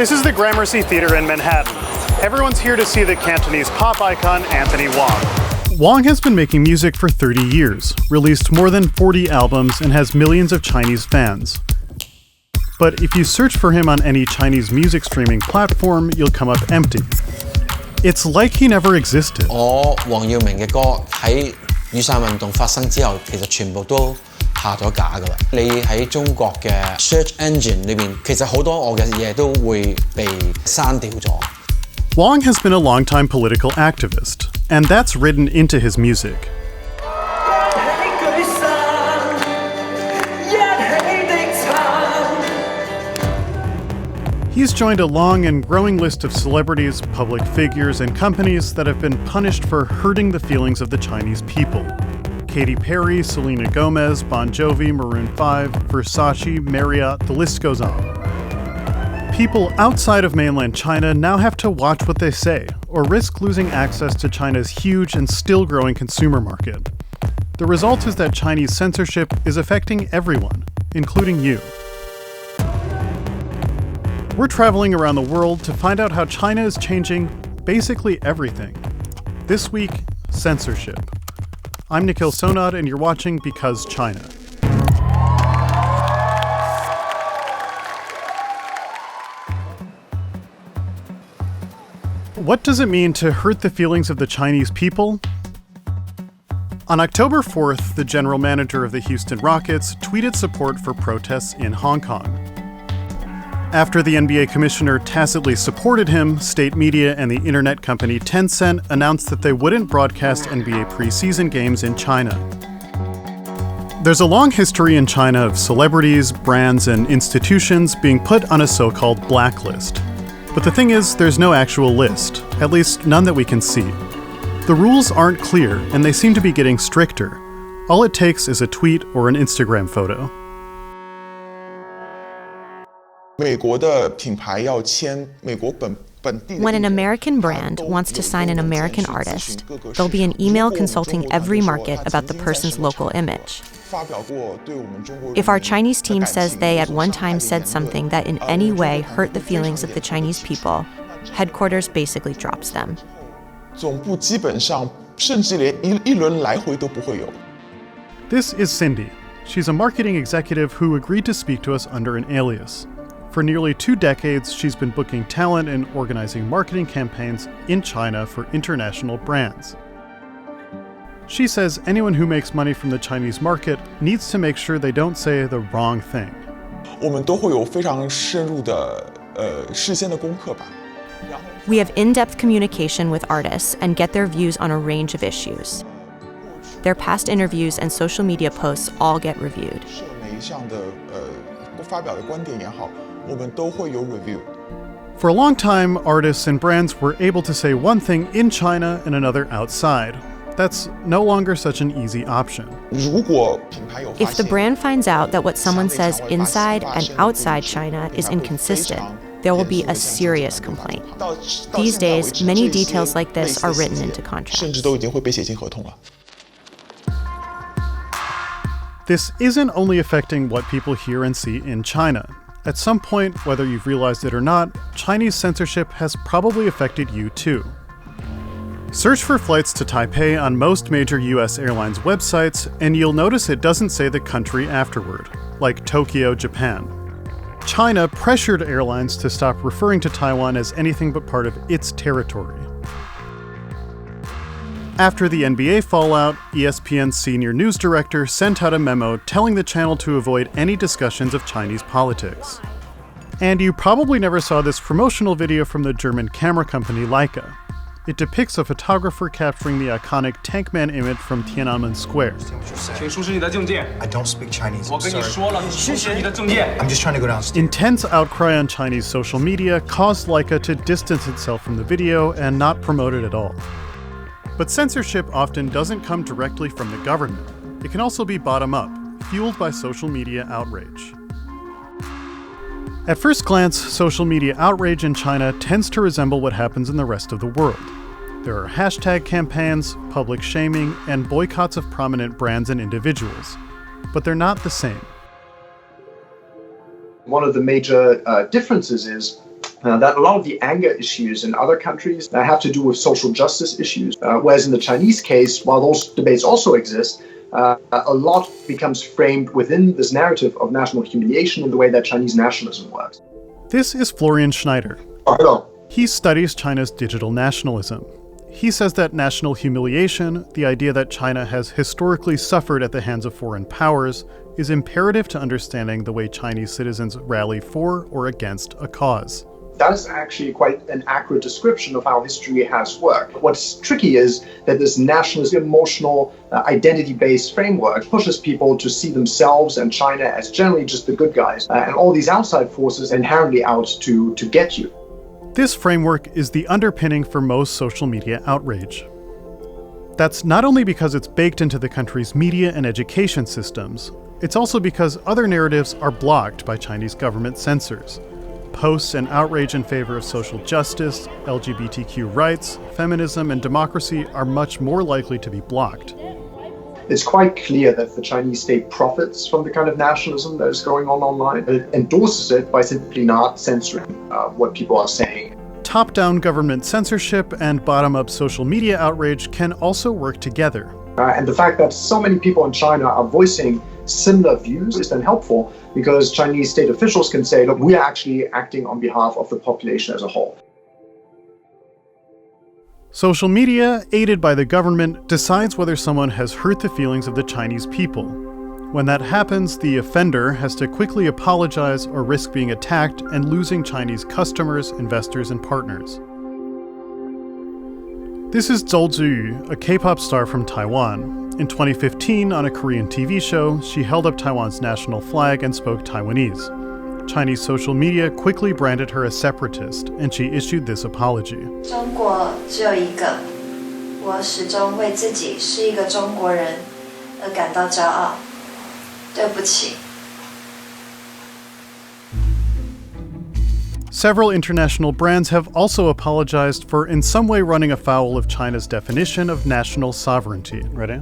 This is the Gramercy Theater in Manhattan. Everyone's here to see the Cantonese pop icon Anthony Wong. Wong has been making music for 30 years, released more than 40 albums, and has millions of Chinese fans. But if you search for him on any Chinese music streaming platform, you'll come up empty. It's like he never existed. 我黃耀明嘅歌喺雨傘運動發生之後，其實全部都下咗架㗎啦。你喺中國嘅 search engine 裏邊，其實好多我嘅嘢都會被刪掉咗。Wong has been a longtime political activist, and that's written into his music. He's joined a long and growing list of celebrities, public figures, and companies that have been punished for hurting the feelings of the Chinese people. Katy Perry, Selena Gomez, Bon Jovi, Maroon 5, Versace, Marriott, the list goes on. People outside of mainland China now have to watch what they say, or risk losing access to China's huge and still growing consumer market. The result is that Chinese censorship is affecting everyone, including you. We're traveling around the world to find out how China is changing basically everything. This week, censorship. I'm Nikhil Sonad, and you're watching Because China. What does it mean to hurt the feelings of the Chinese people? On October 4th, the general manager of the Houston Rockets tweeted support for protests in Hong Kong. After the NBA commissioner tacitly supported him, state media and the internet company Tencent announced that they wouldn't broadcast NBA preseason games in China. There's a long history in China of celebrities, brands, and institutions being put on a so-called blacklist. But the thing is, there's no actual list, at least none that we can see. The rules aren't clear, and they seem to be getting stricter. All it takes is a tweet or an Instagram photo. When an American brand wants to sign an American artist, there'll be an email consulting every market about the person's local image. If our Chinese team says they at one time said something that in any way hurt the feelings of the Chinese people, headquarters basically drops them. This is Cindy. She's a marketing executive who agreed to speak to us under an alias. For nearly 2 decades, she's been booking talent and organizing marketing campaigns in China for international brands. She says anyone who makes money from the Chinese market needs to make sure they don't say the wrong thing. We have in-depth communication with artists and get their views on a range of issues. Their past interviews and social media posts all get reviewed. For a long time, artists and brands were able to say one thing in China and another outside. That's no longer such an easy option. If the brand finds out that what someone says inside and outside China is inconsistent, there will be a serious complaint. These days, many details like this are written into contracts. This isn't only affecting what people hear and see in China. At some point, whether you've realized it or not, Chinese censorship has probably affected you too. Search for flights to Taipei on most major US airlines websites, and you'll notice it doesn't say the country afterward, like Tokyo, Japan. China pressured airlines to stop referring to Taiwan as anything but part of its territory. After the NBA fallout, ESPN's senior news director sent out a memo telling the channel to avoid any discussions of Chinese politics. And you probably never saw this promotional video from the German camera company Leica. It depicts a photographer capturing the iconic Tankman image from Tiananmen Square. I don't speak Chinese. I'm just trying to go downstairs. Intense outcry on Chinese social media caused Leica to distance itself from the video and not promote it at all. But censorship often doesn't come directly from the government. It can also be bottom-up, fueled by social media outrage. At first glance, social media outrage in China tends to resemble what happens in the rest of the world. There are hashtag campaigns, public shaming, and boycotts of prominent brands and individuals. But they're not the same. One of the major differences is that a lot of the anger issues in other countries have to do with social justice issues, whereas in the Chinese case, while those debates also exist, a lot becomes framed within this narrative of national humiliation in the way that Chinese nationalism works. This is Florian Schneider. Hello. He studies China's digital nationalism. He says that national humiliation, the idea that China has historically suffered at the hands of foreign powers, is imperative to understanding the way Chinese citizens rally for or against a cause. That is actually quite an accurate description of how history has worked. What's tricky is that this nationalist, emotional, identity-based framework pushes people to see themselves and China as generally just the good guys, and all these outside forces inherently out to get you. This framework is the underpinning for most social media outrage. That's not only because it's baked into the country's media and education systems, it's also because other narratives are blocked by Chinese government censors. Posts and outrage in favor of social justice, LGBTQ rights, feminism, and democracy are much more likely to be blocked. It's quite clear that the Chinese state profits from the kind of nationalism that is going on online. It endorses it by simply not censoring what people are saying. Top-down government censorship and bottom-up social media outrage can also work together. And the fact that so many people in China are voicing similar views is then helpful because Chinese state officials can say, look, we are actually acting on behalf of the population as a whole. Social media, aided by the government, decides whether someone has hurt the feelings of the Chinese people. When that happens, the offender has to quickly apologize or risk being attacked and losing Chinese customers, investors, and partners. This is Zhou Ziyu, a K-pop star from Taiwan. In 2015, on a Korean TV show, she held up Taiwan's national flag and spoke Taiwanese. Chinese social media quickly branded her a separatist, and she issued this apology. 中国只有一个，我始终为自己是一个中国人而感到骄傲。对不起。 Several international brands have also apologized for in some way running afoul of China's definition of national sovereignty. Ready?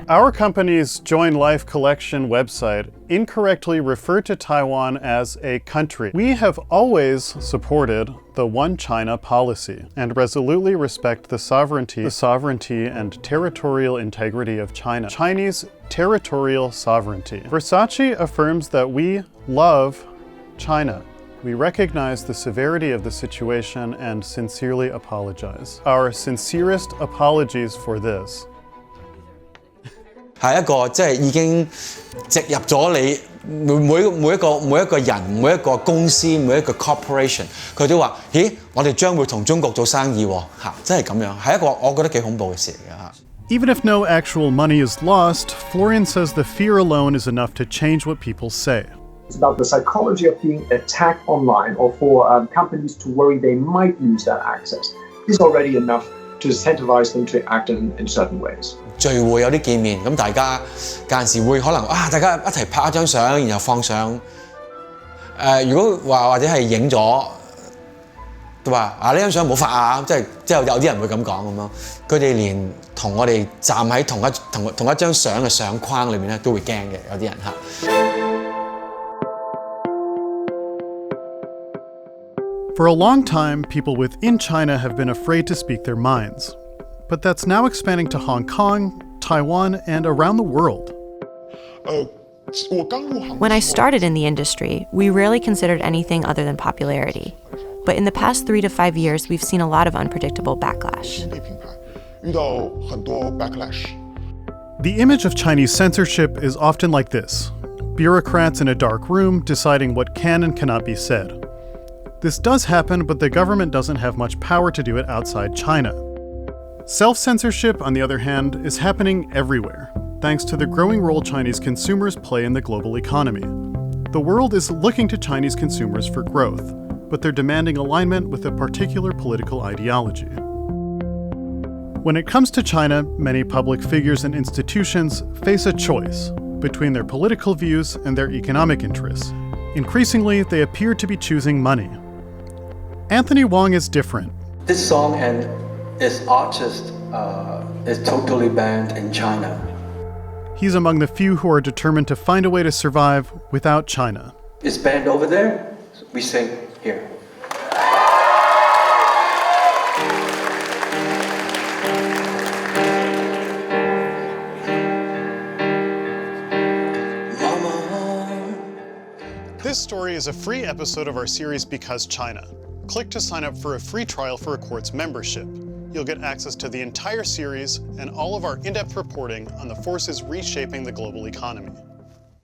Our company's Join Life collection website incorrectly referred to Taiwan as a country. We have always supported the One China policy and resolutely respect the sovereignty and territorial integrity of China. Chinese territorial sovereignty. Versace affirms that we love China. We recognize the severity of the situation and sincerely apologize. Our sincerest apologies for this. 係一個即係已經植入咗你每一個人、每一個公司、每一個 corporation， 佢都話：咦，我哋將會同中國做生意喎，嚇，真係咁樣，係一個我覺得幾恐怖嘅事嚟嘅嚇。Even if no actual money is lost, Florian says the fear alone is enough to change what people say. It's about the psychology of being attacked online or for companies to worry they might lose that access. Is already enough to incentivize them to act in certain ways. 聚會有啲見面，咁大家間時會可能大家一齊拍一張相，然後放上。如果話或者係影咗，都話呢張相冇發啊，即係有啲人會咁講咁樣。佢哋連同我哋站喺同一張相嘅相框裏面咧，都會驚嘅，有啲人嚇。For a long time, people within China have been afraid to speak their minds. But that's now expanding to Hong Kong, Taiwan, and around the world. When I started in the industry, we rarely considered anything other than popularity. But in the past 3 to 5 years, we've seen a lot of unpredictable backlash. The image of Chinese censorship is often like this: bureaucrats in a dark room deciding what can and cannot be said. This does happen, but the government doesn't have much power to do it outside China. Self-censorship, on the other hand, is happening everywhere, thanks to the growing role Chinese consumers play in the global economy. The world is looking to Chinese consumers for growth, but they're demanding alignment with a particular political ideology. When it comes to China, many public figures and institutions face a choice between their political views and their economic interests. Increasingly, they appear to be choosing money. Anthony Wong is different. This song and its artist is totally banned in China. He's among the few who are determined to find a way to survive without China. It's banned over there, we sing here. This story is a free episode of our series Because China. Click to sign up for a free trial for a Quartz membership. You'll get access to the entire series and all of our in-depth reporting on the forces reshaping the global economy.